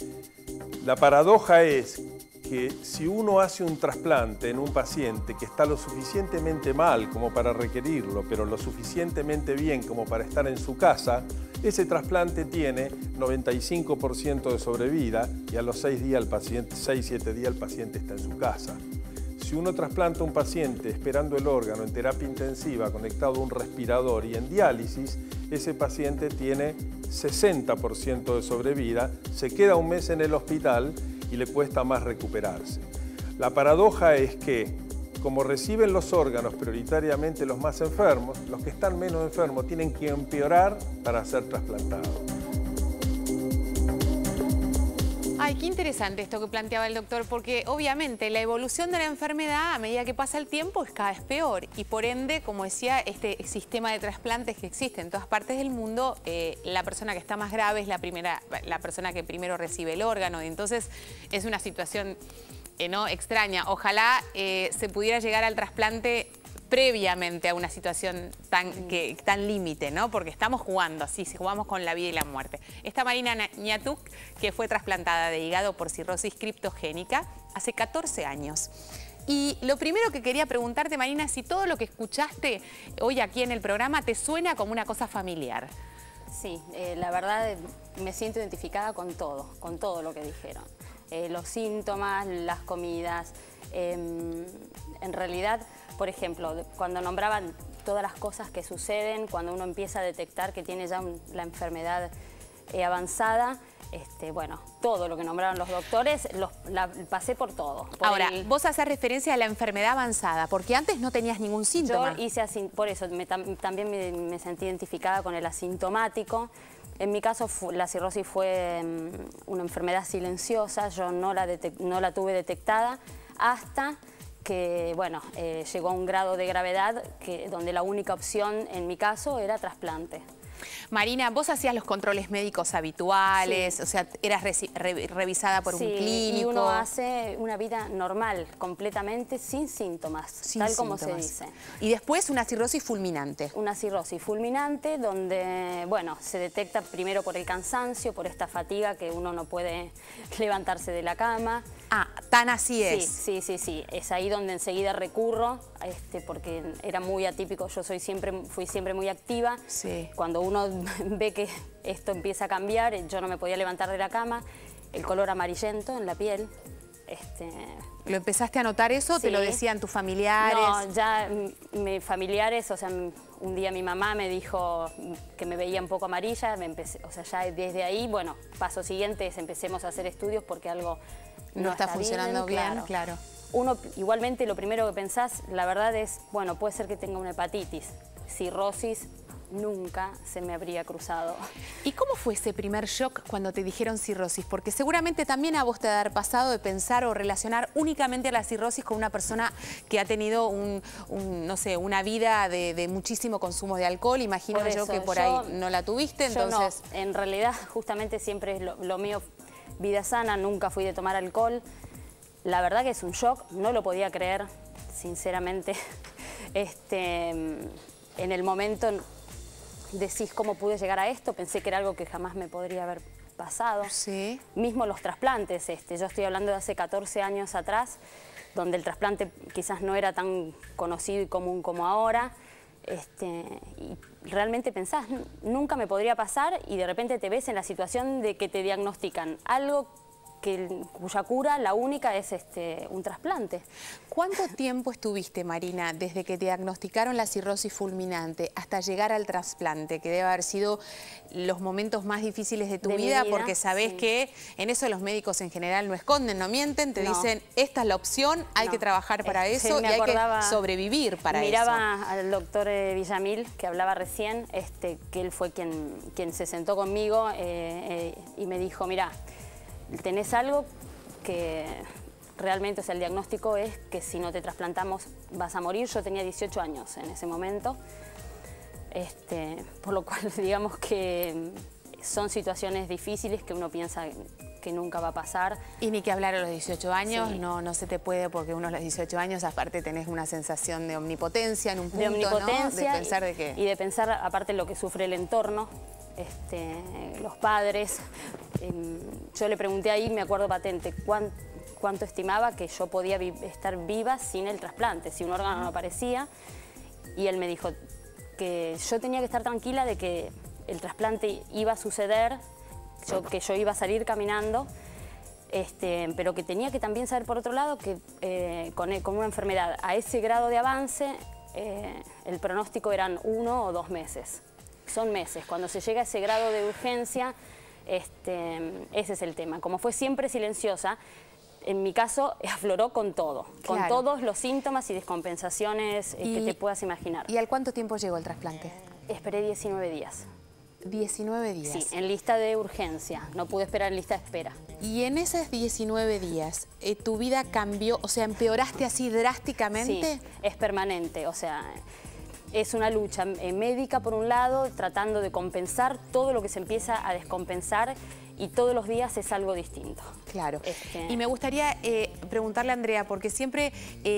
Speaker 4: La paradoja es que si uno hace un trasplante en un paciente que está lo suficientemente mal como para requerirlo, pero lo suficientemente bien como para estar en su casa, ese trasplante tiene 95% de sobrevida y a los 6-7 días el paciente está en su casa. Si uno trasplanta a un paciente esperando el órgano en terapia intensiva, conectado a un respirador y en diálisis, ese paciente tiene 60% de sobrevida, se queda un mes en el hospital y le cuesta más recuperarse. La paradoja es que, como reciben los órganos prioritariamente los más enfermos, los que están menos enfermos tienen que empeorar para ser trasplantados.
Speaker 1: Ay, qué interesante esto que planteaba el doctor, porque obviamente la evolución de la enfermedad a medida que pasa el tiempo es cada vez peor y por ende, como decía, este sistema de trasplantes que existe en todas partes del mundo, la persona que está más grave es la persona que primero recibe el órgano, y entonces es una situación no extraña. Ojalá se pudiera llegar al trasplante previamente a una situación tan límite, ¿no? Porque estamos jugando, así, si jugamos con la vida y la muerte. Esta Marina Ñatuk, que fue trasplantada de hígado por cirrosis criptogénica hace 14 años. Y lo primero que quería preguntarte, Marina, es si todo lo que escuchaste hoy aquí en el programa te suena como una cosa familiar.
Speaker 9: Sí, la verdad me siento identificada con todo lo que dijeron. Los síntomas, las comidas, en realidad... Por ejemplo, cuando nombraban todas las cosas que suceden, cuando uno empieza a detectar que tiene ya la enfermedad avanzada, bueno, todo lo que nombraron los doctores, pasé por todo.
Speaker 1: Ahora, vos haces referencia a la enfermedad avanzada, porque antes no tenías ningún síntoma.
Speaker 9: Yo hice así, por eso también me sentí identificada con el asintomático. En mi caso, la cirrosis fue una enfermedad silenciosa, yo no la tuve detectada hasta que, bueno, llegó a un grado de gravedad donde la única opción, en mi caso, era trasplante.
Speaker 1: Marina, vos hacías los controles médicos habituales,
Speaker 9: sí.
Speaker 1: O sea, eras revisada por un clínico.
Speaker 9: Y uno hace una vida normal, completamente sin síntomas, tal como se dice.
Speaker 1: Y después una cirrosis fulminante.
Speaker 9: Una cirrosis fulminante donde, bueno, se detecta primero por el cansancio, por esta fatiga que uno no puede levantarse de la cama.
Speaker 1: Ah, tan así es.
Speaker 9: Sí. Es ahí donde enseguida recurro, porque era muy atípico. Yo fui siempre muy activa.
Speaker 1: Sí.
Speaker 9: Cuando uno ve que esto empieza a cambiar, yo no me podía levantar de la cama, el color amarillento en la piel.
Speaker 1: ¿Lo empezaste a notar eso?
Speaker 9: Sí.
Speaker 1: ¿Te lo decían tus familiares?
Speaker 9: No, ya mis familiares, o sea, un día mi mamá me dijo que me veía un poco amarilla, o sea, ya desde ahí, bueno, paso siguiente es empecemos a hacer estudios porque algo
Speaker 1: no está funcionando bien, claro.
Speaker 9: Uno, igualmente, lo primero que pensás, la verdad es, bueno, puede ser que tenga una hepatitis, cirrosis, nunca se me habría cruzado.
Speaker 1: ¿Y cómo fue ese primer shock cuando te dijeron cirrosis? Porque seguramente también a vos te ha de haber pasado de pensar o relacionar únicamente a la cirrosis con una persona que ha tenido no sé, una vida de muchísimo consumo de alcohol. Imagino yo que por ahí no la tuviste, entonces...
Speaker 9: No, en realidad justamente siempre es lo mío, vida sana, nunca fui de tomar alcohol. La verdad que es un shock, no lo podía creer, sinceramente. En el momento decís cómo pude llegar a esto, pensé que era algo que jamás me podría haber pasado.
Speaker 1: Sí.
Speaker 9: Mismo los trasplantes, yo estoy hablando de hace 14 años atrás, donde el trasplante quizás no era tan conocido y común como ahora. Y realmente pensás, nunca me podría pasar, y de repente te ves en la situación de que te diagnostican algo cuya cura, la única, es un trasplante.
Speaker 1: ¿Cuánto tiempo estuviste, Marina, desde que te diagnosticaron la cirrosis fulminante hasta llegar al trasplante, que debe haber sido los momentos más difíciles de tu vida, porque sabés que en eso los médicos en general no esconden, no mienten, te dicen, esta es la opción, hay que trabajar para eso y hay que sobrevivir para eso.
Speaker 9: Miraba al doctor Villamil, que hablaba recién, que él fue quien se sentó conmigo y me dijo, mirá, tenés algo que realmente, o sea, el diagnóstico es que si no te trasplantamos vas a morir. Yo tenía 18 años en ese momento, por lo cual digamos que son situaciones difíciles que uno piensa que nunca va a pasar.
Speaker 1: Y ni que hablar a los 18 años,
Speaker 9: Sí.
Speaker 1: no se te puede, porque uno a los 18 años aparte tenés una sensación de omnipotencia en un punto,
Speaker 9: De omnipotencia,
Speaker 1: ¿no? De pensar de que...
Speaker 9: y de pensar aparte lo que sufre el entorno, los padres. Yo le pregunté ahí, me acuerdo patente, cuánto estimaba que yo podía estar viva sin el trasplante, si un órgano no aparecía, y él me dijo que yo tenía que estar tranquila de que el trasplante iba a suceder, que yo iba a salir caminando, pero que tenía que también saber por otro lado que con una enfermedad a ese grado de avance, el pronóstico eran 1 o 2 meses. Son meses. Cuando se llega a ese grado de urgencia, ese es el tema. Como fue siempre silenciosa, en mi caso afloró con todo, con
Speaker 1: Claro.
Speaker 9: todos los síntomas y descompensaciones que te puedas imaginar.
Speaker 1: ¿Y al cuánto tiempo llegó el trasplante?
Speaker 9: Esperé 19 días.
Speaker 1: 19 días.
Speaker 9: Sí, en lista de urgencia. No pude esperar en lista de espera.
Speaker 1: Y en esos 19 días, ¿tu vida cambió? O sea, ¿empeoraste así drásticamente?
Speaker 9: Sí, es permanente. O sea, es una lucha médica, por un lado, tratando de compensar todo lo que se empieza a descompensar, y todos los días es algo distinto.
Speaker 1: Claro. Y me gustaría preguntarle a Andrea, porque siempre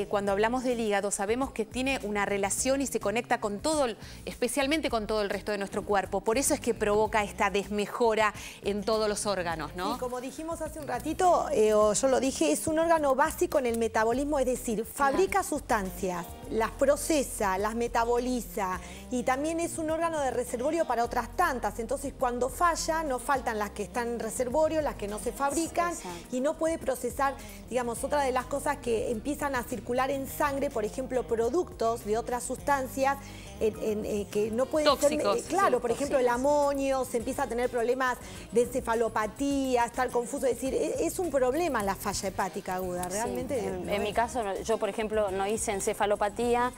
Speaker 1: cuando hablamos del hígado sabemos que tiene una relación y se conecta con todo, especialmente con todo el resto de nuestro cuerpo. Por eso es que provoca esta desmejora en todos los órganos, ¿no?
Speaker 5: Y como dijimos hace un ratito, o yo lo dije, es un órgano básico en el metabolismo, es decir, fabrica sustancias, las procesa, las metaboliza, y también es un órgano de reservorio para otras tantas. Entonces, cuando falla, no faltan las que están en reservorio, las que no se fabrican, y no puede procesar, digamos, otra de las cosas que empiezan a circular en sangre, por ejemplo, productos de otras sustancias que no pueden
Speaker 1: tóxicos,
Speaker 5: ser... claro,
Speaker 1: sí,
Speaker 5: por ejemplo, el amonio, se empieza a tener problemas de encefalopatía, estar confuso, es decir, es un problema la falla hepática aguda, realmente.
Speaker 9: Sí. En mi caso, yo, por ejemplo, no hice encefalopatía,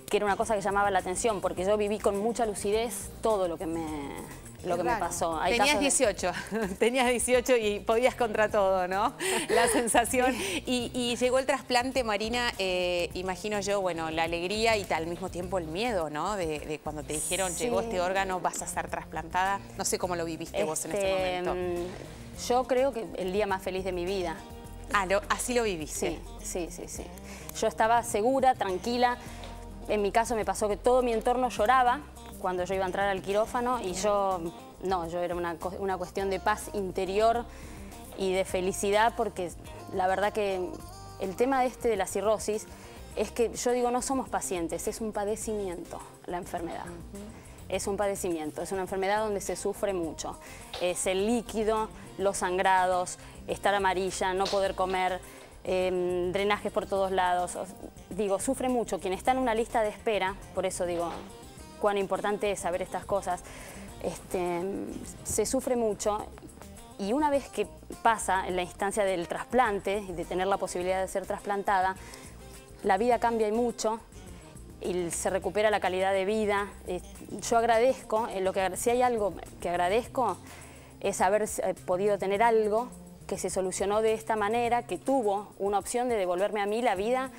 Speaker 9: que era una cosa que llamaba la atención, porque yo viví con mucha lucidez todo lo que me pasó. Hay
Speaker 1: Tenías
Speaker 9: casos
Speaker 1: 18, tenías 18 y podías contra todo, ¿no? La sensación. Y llegó el trasplante, Marina, imagino yo, bueno, la alegría y al mismo tiempo el miedo, ¿no? De cuando te dijeron, llegó este órgano, vas a ser trasplantada. No sé cómo lo viviste vos en este momento.
Speaker 9: Yo creo que el día más feliz de mi vida.
Speaker 1: Ah, así lo viviste.
Speaker 9: Sí. Yo estaba segura, tranquila. En mi caso me pasó que todo mi entorno lloraba cuando yo iba a entrar al quirófano, y yo era una cuestión de paz interior y de felicidad, porque la verdad que el tema de la cirrosis es que yo digo, no somos pacientes, es un padecimiento la enfermedad. Es un padecimiento, es una enfermedad donde se sufre mucho. Es el líquido, los sangrados, estar amarilla, no poder comer, drenajes por todos lados. Digo, sufre mucho. Quien está en una lista de espera, por eso digo, cuán importante es saber estas cosas, se sufre mucho, y una vez que pasa en la instancia del trasplante, de tener la posibilidad de ser trasplantada, la vida cambia y mucho, y se recupera la calidad de vida. Yo agradezco, si hay algo que agradezco, es haber podido tener algo que se solucionó de esta manera, que tuvo una opción de devolverme a mí la vida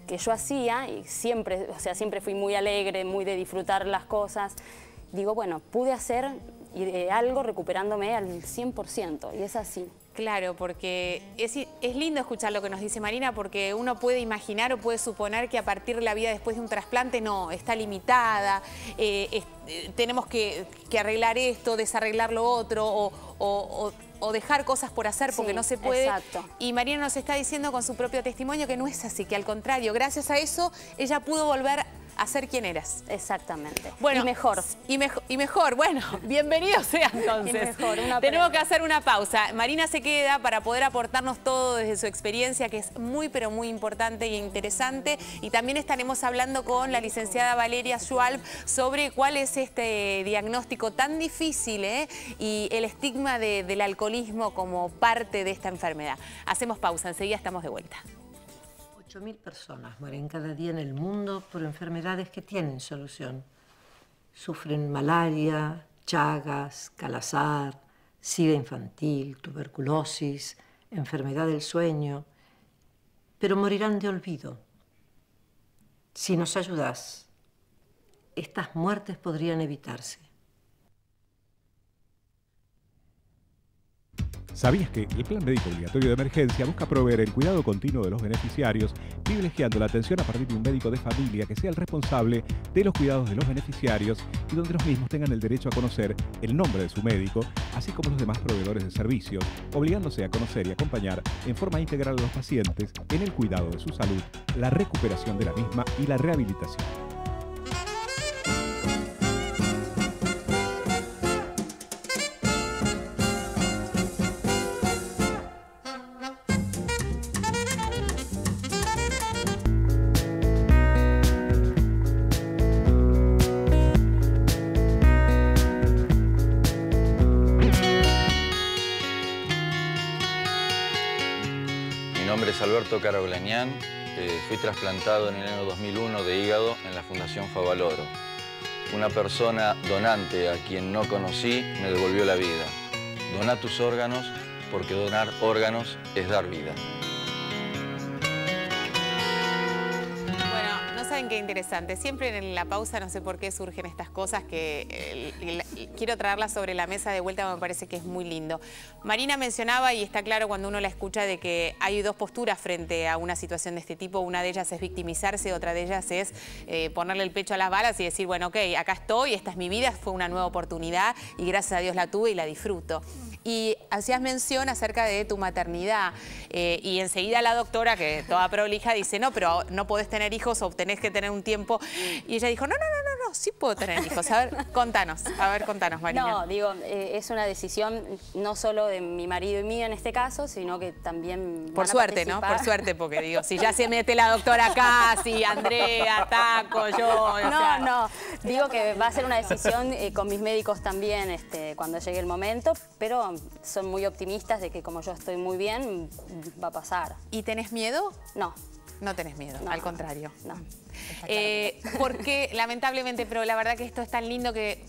Speaker 9: que yo hacía, y siempre fui muy alegre, muy de disfrutar las cosas. Digo, bueno, pude hacer algo recuperándome al 100%, y es así.
Speaker 1: Claro, porque es lindo escuchar lo que nos dice Marina, porque uno puede imaginar o puede suponer que a partir de la vida después de un trasplante no, está limitada, tenemos que arreglar esto, desarreglar lo otro, o dejar cosas por hacer porque no se puede.
Speaker 9: Exacto.
Speaker 1: Y Marina nos está diciendo con su propio testimonio que no es así, que al contrario, gracias a eso ella pudo volver a ser quien eras.
Speaker 9: Exactamente.
Speaker 1: Bueno,
Speaker 9: y mejor.
Speaker 1: Y mejor. Bueno, bienvenido sea entonces.
Speaker 9: Y mejor,
Speaker 1: tenemos que hacer una pausa. Marina se queda para poder aportarnos todo desde su experiencia, que es muy, pero muy importante e interesante. Y también estaremos hablando con la licenciada Valeria Schwalb sobre cuál es este diagnóstico tan difícil y el estigma del alcoholismo como parte de esta enfermedad. Hacemos pausa, enseguida estamos de vuelta.
Speaker 10: 8.000 personas mueren cada día en el mundo por enfermedades que tienen solución. Sufren malaria, Chagas, Calazar, sida infantil, tuberculosis, enfermedad del sueño, pero morirán de olvido. Si nos ayudás, estas muertes podrían evitarse.
Speaker 2: ¿Sabías que el Plan Médico Obligatorio de Emergencia busca proveer el cuidado continuo de los beneficiarios, privilegiando la atención a partir de un médico de familia que sea el responsable de los cuidados de los beneficiarios y donde los mismos tengan el derecho a conocer el nombre de su médico, así como los demás proveedores de servicios, obligándose a conocer y acompañar en forma integral a los pacientes en el cuidado de su salud, la recuperación de la misma y la rehabilitación?
Speaker 11: Mi nombre es Alberto Caraglanián, fui trasplantado en el año 2001 de hígado en la Fundación Favaloro. Una persona donante a quien no conocí me devolvió la vida. Doná tus órganos porque donar órganos es dar vida.
Speaker 1: ¿Saben qué interesante? Siempre en la pausa, no sé por qué surgen estas cosas que quiero traerlas sobre la mesa de vuelta, me parece que es muy lindo. Marina mencionaba, y está claro cuando uno la escucha, de que hay dos posturas frente a una situación de este tipo. Una de ellas es victimizarse, otra de ellas es ponerle el pecho a las balas y decir, bueno, ok, acá estoy, esta es mi vida, fue una nueva oportunidad y gracias a Dios la tuve y la disfruto. Y hacías mención acerca de tu maternidad y enseguida la doctora, que toda prolija, dice, no, pero no podés tener hijos o tenés que tener un tiempo. Y ella dijo, no, sí puedo tener hijos. A ver, contanos, Marina.
Speaker 9: No, digo, es una decisión no solo de mi marido y mío en este caso, sino que también
Speaker 1: por suerte, ¿no? Por suerte, porque digo, si ya se mete la doctora acá, si Andrea, Taco, yo...
Speaker 9: No, digo que va a ser una decisión con mis médicos también cuando llegue el momento, pero son muy optimistas de que como yo estoy muy bien, va a pasar.
Speaker 1: ¿Y tenés miedo?
Speaker 9: No.
Speaker 1: No tenés miedo,
Speaker 9: no,
Speaker 1: al contrario.
Speaker 9: No.
Speaker 1: Porque lamentablemente, pero la verdad que esto es tan lindo que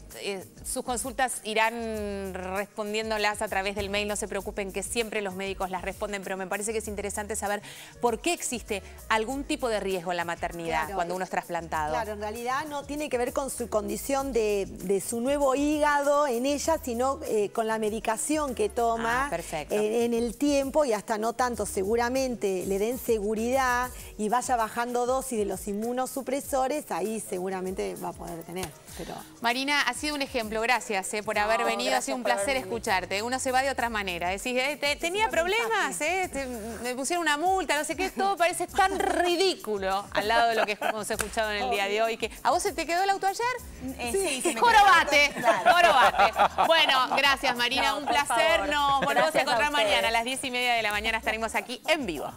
Speaker 1: sus consultas irán respondiéndolas a través del mail, no se preocupen que siempre los médicos las responden, pero me parece que es interesante saber por qué existe algún tipo de riesgo en la maternidad cuando uno es trasplantado.
Speaker 5: Claro, en realidad no tiene que ver con su condición de su nuevo hígado en ella, sino con la medicación que toma en el tiempo, y hasta no tanto, seguramente le den seguridad y vaya bajando dosis de los inmunosupresores, ahí seguramente va a poder tener. Pero...
Speaker 1: Marina, ha sido un ejemplo, gracias por haber venido, ha sido un placer escucharte. Uno se va de otra manera, decís, tenía problemas, me pusieron una multa, no sé qué, todo parece tan ridículo al lado de lo que hemos escuchado en el día de hoy. Que, ¿a vos se te quedó el auto ayer?
Speaker 5: Sí,
Speaker 1: jorobate. Bueno, gracias Marina, un placer. Nos volvemos a encontrar mañana a las 10:30 de la mañana, estaremos aquí en vivo.